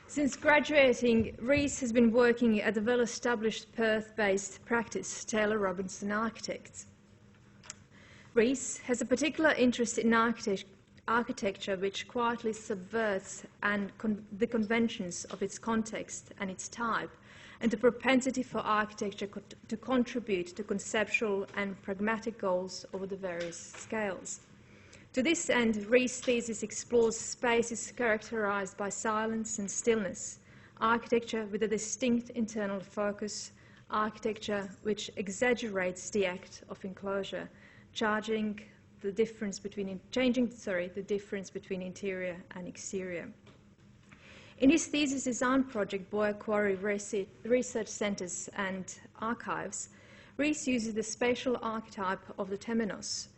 Since graduating, Reece has been working at the well-established Perth-based practice, Taylor Robinson Architects. Reece has a particular interest in architecture which quietly subverts the conventions of its context and its type, and the propensity for architecture to contribute to conceptual and pragmatic goals over the various scales. To this end, Reece's thesis explores spaces characterized by silence and stillness, architecture with a distinct internal focus, architecture which exaggerates the act of enclosure, changing the difference between interior and exterior. In his thesis design project, Boya Quarry Research Centres and Archives, Reece uses the spatial archetype of the temenos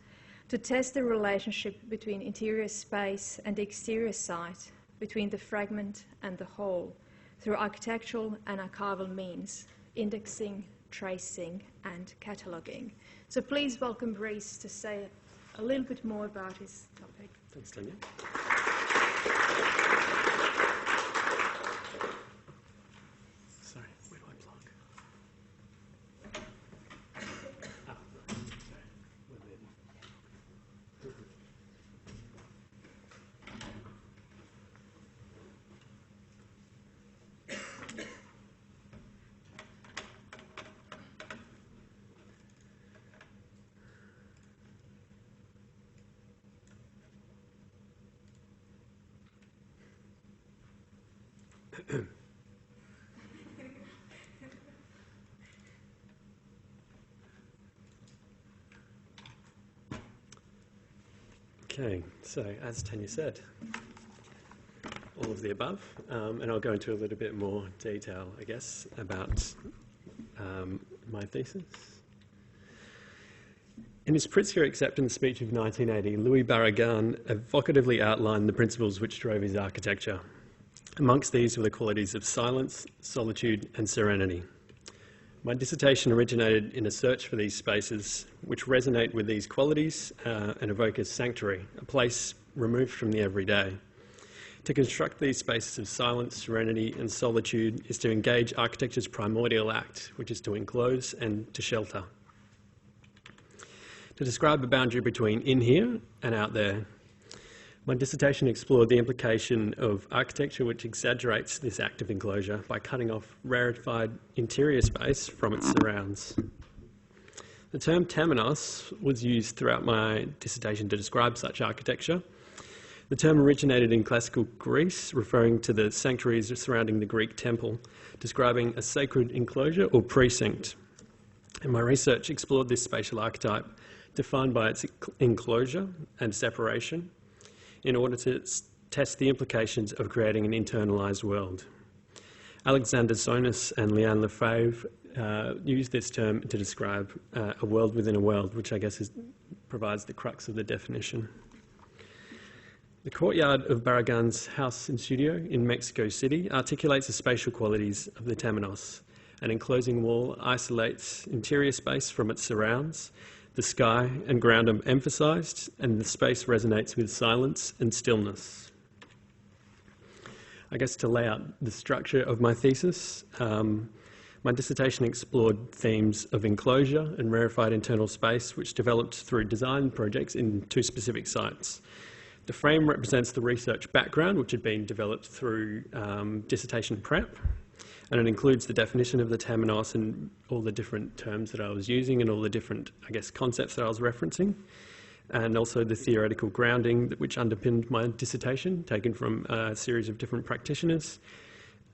to test the relationship between interior space and the exterior site, between the fragment and the whole, through architectural and archival means, indexing, tracing, and cataloguing. So please welcome Reece to say a little bit more about his topic. Thanks, Tanya. Sorry, where do I plug? Okay, so as Tanya said, all of the above, and I'll go into a little bit more detail, I guess, about my thesis. In his Pritzker acceptance speech of 1980, Louis Barragan evocatively outlined the principles which drove his architecture. Amongst these were the qualities of silence, solitude, and serenity. My dissertation originated in a search for these spaces which resonate with these qualities and evoke a sanctuary, a place removed from the everyday. To construct these spaces of silence, serenity, and solitude is to engage architecture's primordial act, which is to enclose and to shelter. To describe a boundary between in here and out there, my dissertation explored the implication of architecture which exaggerates this act of enclosure by cutting off rarefied interior space from its surrounds. The term temenos was used throughout my dissertation to describe such architecture. The term originated in classical Greece, referring to the sanctuaries surrounding the Greek temple, describing a sacred enclosure or precinct. And my research explored this spatial archetype, defined by its enclosure and separation, in order to test the implications of creating an internalized world. Alexander Sonis and Leanne Lefebvre used this term to describe a world within a world, which I guess provides the crux of the definition. The courtyard of Barragan's house and studio in Mexico City articulates the spatial qualities of the temenos. An enclosing wall isolates interior space from its surrounds. The sky and ground are emphasised, and the space resonates with silence and stillness. I guess to lay out the structure of my thesis, my dissertation explored themes of enclosure and rarefied internal space, which developed through design projects in two specific sites. The frame represents the research background, which had been developed through dissertation prep, and it includes the definition of the temenos and all the different terms that I was using and all the different, I guess, concepts that I was referencing, and also the theoretical grounding which underpinned my dissertation, taken from a series of different practitioners,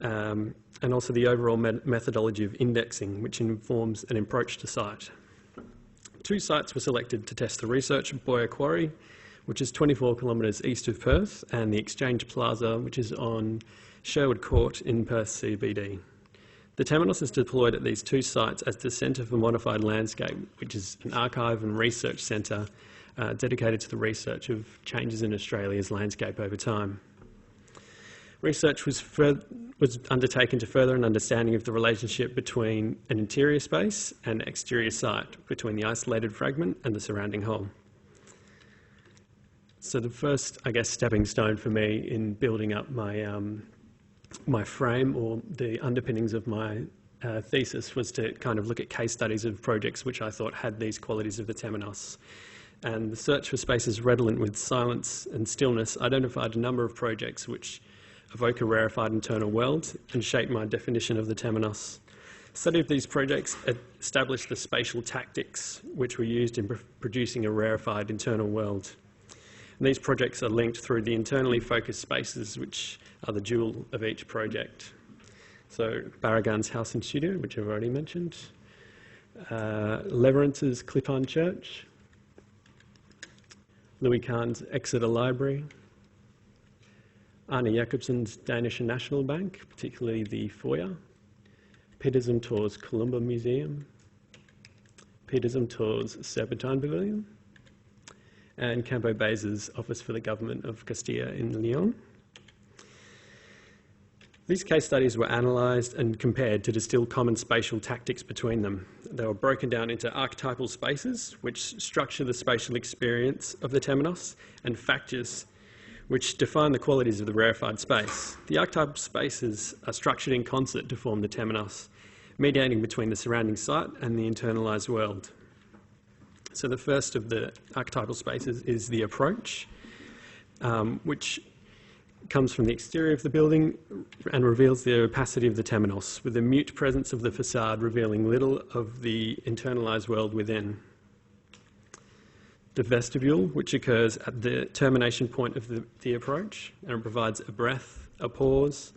and also the overall methodology of indexing, which informs an approach to site. Two sites were selected to test the research: Boya Quarry, which is 24 kilometres east of Perth, and the Exchange Plaza, which is on Sherwood Court in Perth CBD. The Termenos is deployed at these two sites as the Centre for Modified Landscape, which is an archive and research centre dedicated to the research of changes in Australia's landscape over time. Research was undertaken to further an understanding of the relationship between an interior space and exterior site, between the isolated fragment and the surrounding whole. So the first, I guess, stepping stone for me in building up my my frame, or the underpinnings of my thesis, was to kind of look at case studies of projects which I thought had these qualities of the temenos. And the search for spaces redolent with silence and stillness identified a number of projects which evoke a rarefied internal world and shape my definition of the temenos. Study of these projects established the spatial tactics which were used in producing a rarefied internal world. And these projects are linked through the internally focused spaces, which are the jewel of each project. So Barragan's house and studio, which I've already mentioned, Leverance's Clip-On Church, Louis Kahn's Exeter Library, Arne Jacobsen's Danish National Bank, particularly the foyer, Peter Zumthor's Columba Museum, Peter Zumthor's Serpentine Pavilion, and Campo Baez's Office for the Government of Castilla in Leon. These case studies were analysed and compared to distill common spatial tactics between them. They were broken down into archetypal spaces, which structure the spatial experience of the temenos, and factors, which define the qualities of the rarefied space. The archetypal spaces are structured in concert to form the temenos, mediating between the surrounding site and the internalised world. So the first of the archetypal spaces is the approach, which comes from the exterior of the building and reveals the opacity of the temenos, with the mute presence of the facade revealing little of the internalised world within. The vestibule, which occurs at the termination point of the approach, and provides a breath, a pause,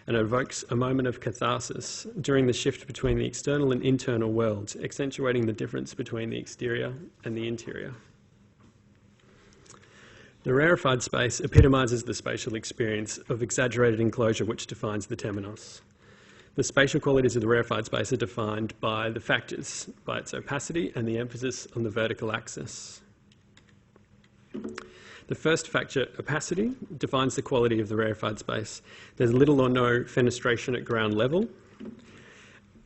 and evokes a moment of catharsis during the shift between the external and internal worlds, accentuating the difference between the exterior and the interior. The rarefied space epitomises the spatial experience of exaggerated enclosure, which defines the temenos. The spatial qualities of the rarefied space are defined by the factors, by its opacity and the emphasis on the vertical axis. The first factor, opacity, defines the quality of the rarefied space. There's little or no fenestration at ground level,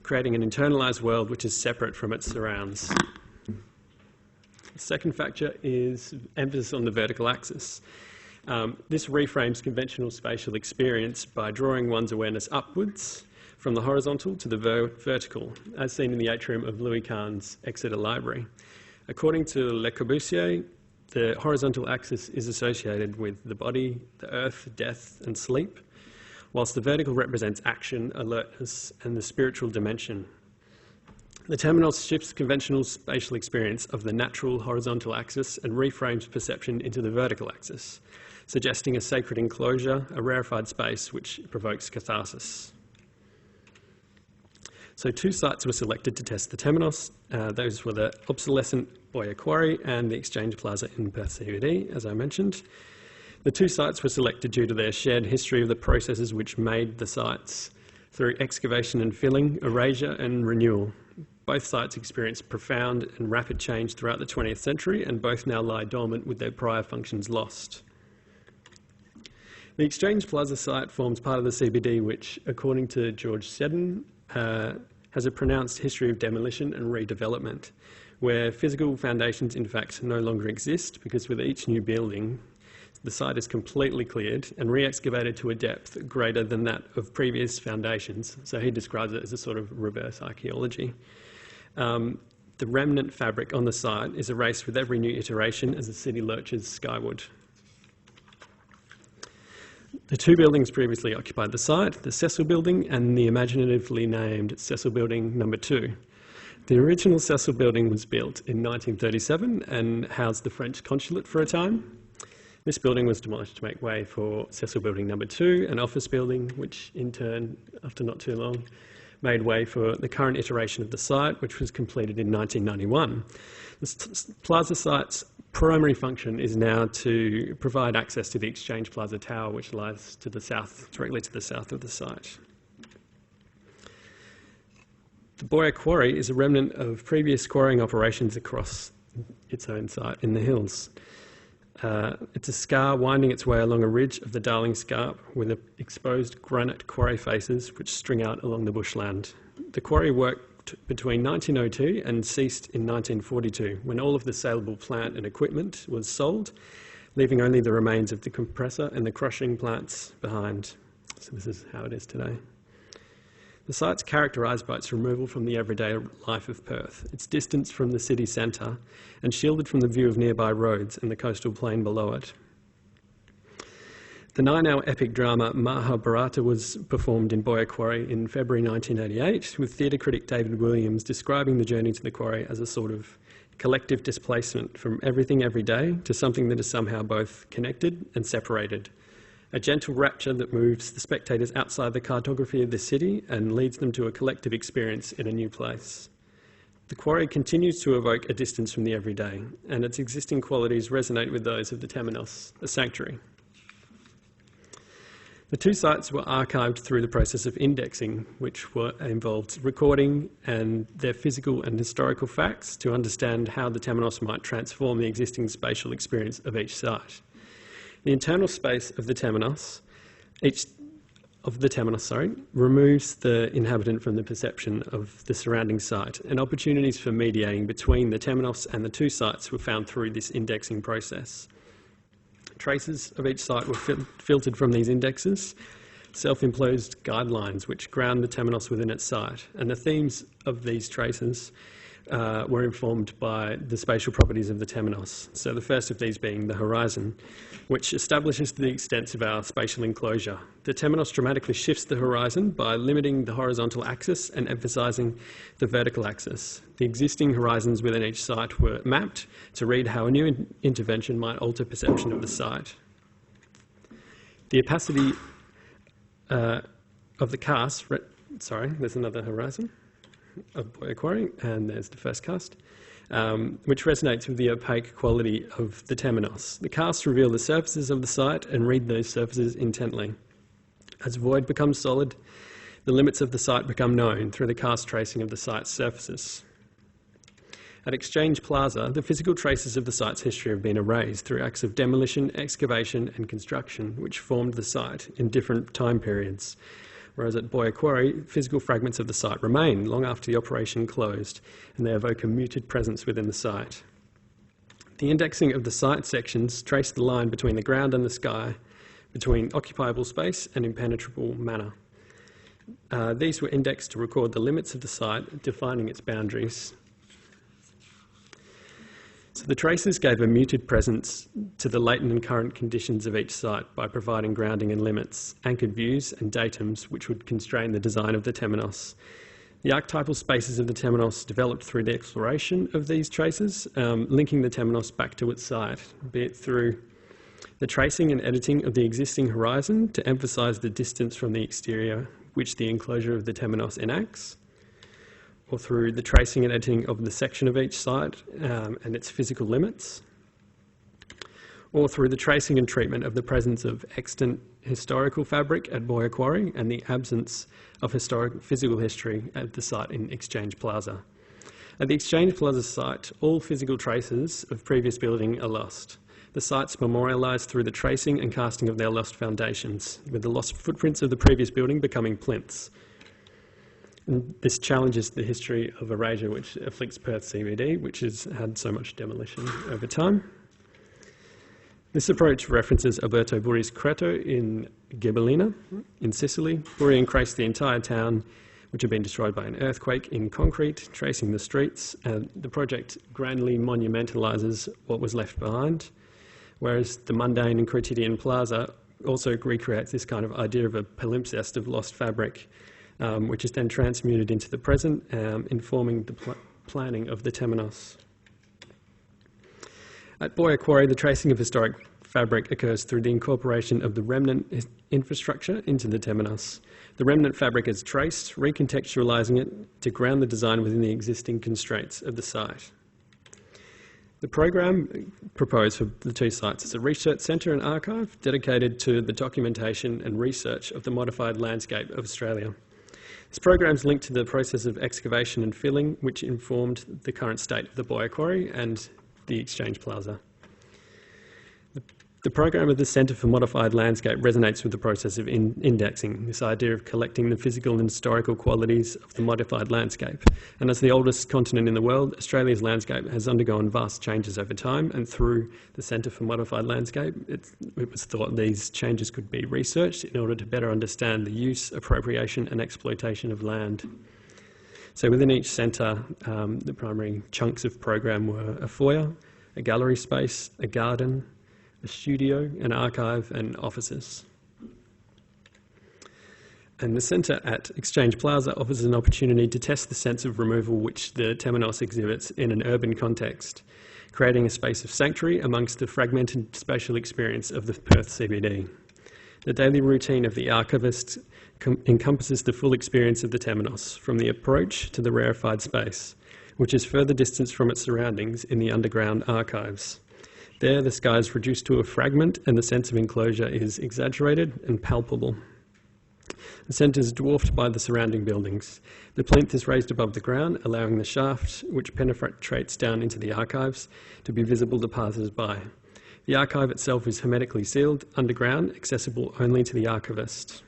creating an internalised world which is separate from its surrounds. The second factor is emphasis on the vertical axis. This reframes conventional spatial experience by drawing one's awareness upwards from the horizontal to the vertical, as seen in the atrium of Louis Kahn's Exeter Library. According to Le Corbusier, the horizontal axis is associated with the body, the earth, death, and sleep, whilst the vertical represents action, alertness, and the spiritual dimension. The temenos shifts conventional spatial experience of the natural horizontal axis and reframes perception into the vertical axis, suggesting a sacred enclosure, a rarefied space which provokes catharsis. So 2 sites were selected to test the temenos. Those were the obsolescent Boya Quarry and the Exchange Plaza in Perth CBD, as I mentioned. The 2 sites were selected due to their shared history of the processes which made the sites through excavation and filling, erasure and renewal. Both sites experienced profound and rapid change throughout the 20th century, and both now lie dormant with their prior functions lost. The Exchange Plaza site forms part of the CBD, which, according to George Seddon, has a pronounced history of demolition and redevelopment, where physical foundations in fact no longer exist, because with each new building, the site is completely cleared and re-excavated to a depth greater than that of previous foundations. So he describes it as a sort of reverse archaeology. The remnant fabric on the site is erased with every new iteration as the city lurches skyward. The 2 buildings previously occupied the site, the Cecil Building and the imaginatively named Cecil Building No. 2. The original Cecil Building was built in 1937 and housed the French consulate for a time. This building was demolished to make way for Cecil Building No. 2, an office building, which in turn, after not too long, made way for the current iteration of the site, which was completed in 1991. The Plaza site's primary function is now to provide access to the Exchange Plaza Tower, which lies to the south, directly to the south of the site. The Boya Quarry is a remnant of previous quarrying operations across its own site in the hills. It's a scar winding its way along a ridge of the Darling Scarp with exposed granite quarry faces which string out along the bushland. The quarry worked between 1902 and ceased in 1942, when all of the saleable plant and equipment was sold, leaving only the remains of the compressor and the crushing plants behind. So this is how it is today. The site's characterised by its removal from the everyday life of Perth, its distance from the city centre, and shielded from the view of nearby roads and the coastal plain below it. The 9-hour epic drama Mahabharata was performed in Boya Quarry in February 1988, with theatre critic David Williams describing the journey to the quarry as a sort of collective displacement from everything every day to something that is somehow both connected and separated. A gentle rapture that moves the spectators outside the cartography of the city and leads them to a collective experience in a new place. The quarry continues to evoke a distance from the everyday, and its existing qualities resonate with those of the temenos, the sanctuary. The two sites were archived through the process of indexing, which involved recording and their physical and historical facts to understand how the temenos might transform the existing spatial experience of each site. The internal space of the temenos, removes the inhabitant from the perception of the surrounding site, and opportunities for mediating between the temenos and the two sites were found through this indexing process. Traces of each site were filtered from these indexes, self-imposed guidelines which ground the temenos within its site, and the themes of these traces were informed by the spatial properties of the temenos. So the first of these being the horizon, which establishes the extent of our spatial enclosure. The temenos dramatically shifts the horizon by limiting the horizontal axis and emphasising the vertical axis. The existing horizons within each site were mapped to read how a new intervention might alter perception of the site. The opacity of the cast, there's another horizon of Boya Quarry, and there's the first cast, which resonates with the opaque quality of the temenos. The casts reveal the surfaces of the site and read those surfaces intently. As void becomes solid, the limits of the site become known through the cast tracing of the site's surfaces. At Exchange Plaza, the physical traces of the site's history have been erased through acts of demolition, excavation and construction, which formed the site in different time periods. Whereas at Boya Quarry, physical fragments of the site remain long after the operation closed, and they evoke a muted presence within the site. The indexing of the site sections trace the line between the ground and the sky, between occupiable space and impenetrable manner. These were indexed to record the limits of the site, defining its boundaries. So the traces gave a muted presence to the latent and current conditions of each site by providing grounding and limits, anchored views and datums which would constrain the design of the temenos. The archetypal spaces of the temenos developed through the exploration of these traces, linking the temenos back to its site, be it through the tracing and editing of the existing horizon to emphasise the distance from the exterior which the enclosure of the temenos enacts, or through the tracing and editing of the section of each site and its physical limits, or through the tracing and treatment of the presence of extant historical fabric at Boya Quarry and the absence of historic physical history at the site in Exchange Plaza. At the Exchange Plaza site, all physical traces of previous building are lost. The site's memorialised through the tracing and casting of their lost foundations, with the lost footprints of the previous building becoming plinths. And this challenges the history of erasure which afflicts Perth CBD, which has had so much demolition over time. This approach references Alberto Buri's Creto in Ghibellina in Sicily. Buri encased the entire town, which had been destroyed by an earthquake, in concrete, tracing the streets, and the project grandly monumentalises what was left behind, whereas the mundane and quotidian plaza also recreates this kind of idea of a palimpsest of lost fabric, which is then transmuted into the present, informing the planning of the temenos. At Boya Quarry, the tracing of historic fabric occurs through the incorporation of the remnant infrastructure into the temenos. The remnant fabric is traced, recontextualising it to ground the design within the existing constraints of the site. The program proposed for the two sites is a research centre and archive dedicated to the documentation and research of the modified landscape of Australia. This program is linked to the process of excavation and filling, which informed the current state of the Boya Quarry and the Exchange Plaza. The program of the Centre for Modified Landscape resonates with the process of indexing, this idea of collecting the physical and historical qualities of the modified landscape. And as the oldest continent in the world, Australia's landscape has undergone vast changes over time, and through the Centre for Modified Landscape, it was thought these changes could be researched in order to better understand the use, appropriation and exploitation of land. So within each centre, the primary chunks of program were a foyer, a gallery space, a garden, a studio, an archive and offices. And the centre at Exchange Plaza offers an opportunity to test the sense of removal which the temenos exhibits in an urban context, creating a space of sanctuary amongst the fragmented spatial experience of the Perth CBD. The daily routine of the archivist encompasses the full experience of the temenos, from the approach to the rarefied space, which is further distanced from its surroundings in the underground archives. There, the sky is reduced to a fragment and the sense of enclosure is exaggerated and palpable. The centre is dwarfed by the surrounding buildings. The plinth is raised above the ground, allowing the shaft, which penetrates down into the archives, to be visible to passers-by. The archive itself is hermetically sealed, underground, accessible only to the archivist.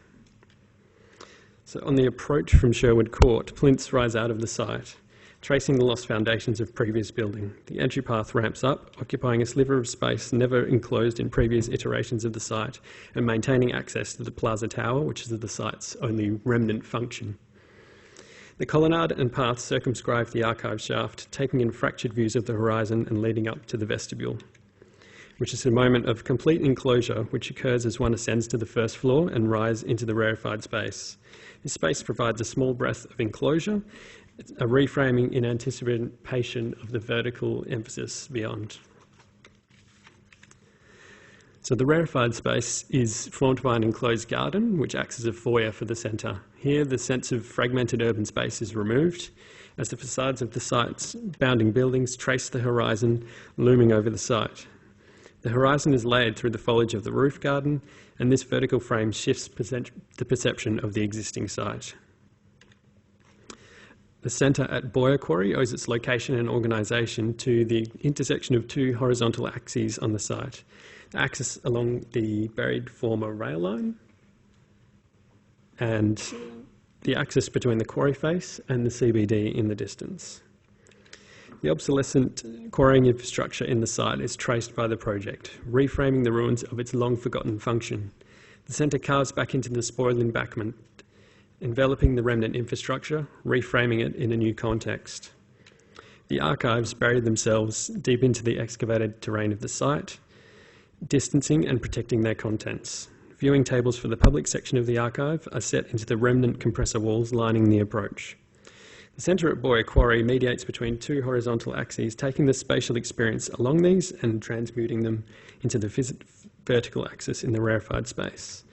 So on the approach from Sherwood Court, plinths rise out of the site, tracing the lost foundations of previous building. The entry path ramps up, occupying a sliver of space never enclosed in previous iterations of the site, and maintaining access to the Plaza Tower, which is the site's only remnant function. The colonnade and path circumscribe the archive shaft, taking in fractured views of the horizon and leading up to the vestibule, which is a moment of complete enclosure which occurs as one ascends to the first floor and rises into the rarefied space. This space provides a small breath of enclosure, a reframing in anticipation of the vertical emphasis beyond. So the rarefied space is formed by an enclosed garden, which acts as a foyer for the centre. Here, the sense of fragmented urban space is removed, as the facades of the site's bounding buildings trace the horizon looming over the site. The horizon is layered through the foliage of the roof garden, and this vertical frame shifts the perception of the existing site. The centre at Boya Quarry owes its location and organisation to the intersection of two horizontal axes on the site. The axis along the buried former rail line and the axis between the quarry face and the CBD in the distance. The obsolescent quarrying infrastructure in the site is traced by the project, reframing the ruins of its long-forgotten function. The centre carves back into the spoiled embankment, enveloping the remnant infrastructure, reframing it in a new context. The archives bury themselves deep into the excavated terrain of the site, distancing and protecting their contents. Viewing tables for the public section of the archive are set into the remnant compressor walls lining the approach. The centre at Boya Quarry mediates between two horizontal axes, taking the spatial experience along these and transmuting them into the vertical axis in the rarefied space.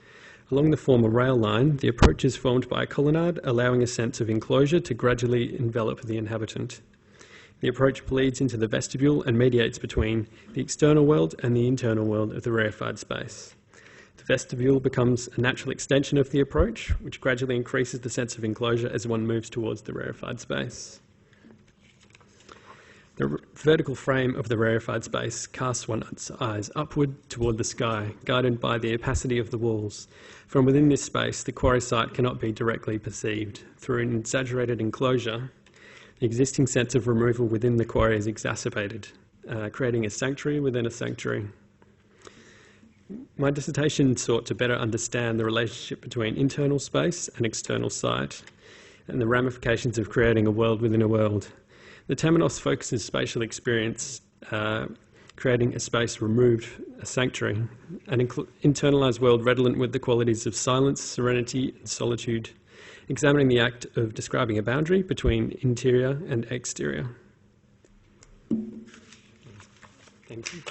Along the former rail line, the approach is formed by a colonnade, allowing a sense of enclosure to gradually envelop the inhabitant. The approach bleeds into the vestibule and mediates between the external world and the internal world of the rarefied space. The vestibule becomes a natural extension of the approach, which gradually increases the sense of enclosure as one moves towards the rarefied space. The vertical frame of the rarefied space casts one's eyes upward toward the sky, guided by the opacity of the walls. From within this space, the quarry site cannot be directly perceived. Through an exaggerated enclosure, the existing sense of removal within the quarry is exacerbated, creating a sanctuary within a sanctuary. My dissertation sought to better understand the relationship between internal space and external site, and the ramifications of creating a world within a world. The temenos focuses spatial experience, creating a space removed, a sanctuary, an internalized world redolent with the qualities of silence, serenity, and solitude, examining the act of describing a boundary between interior and exterior. Thank you.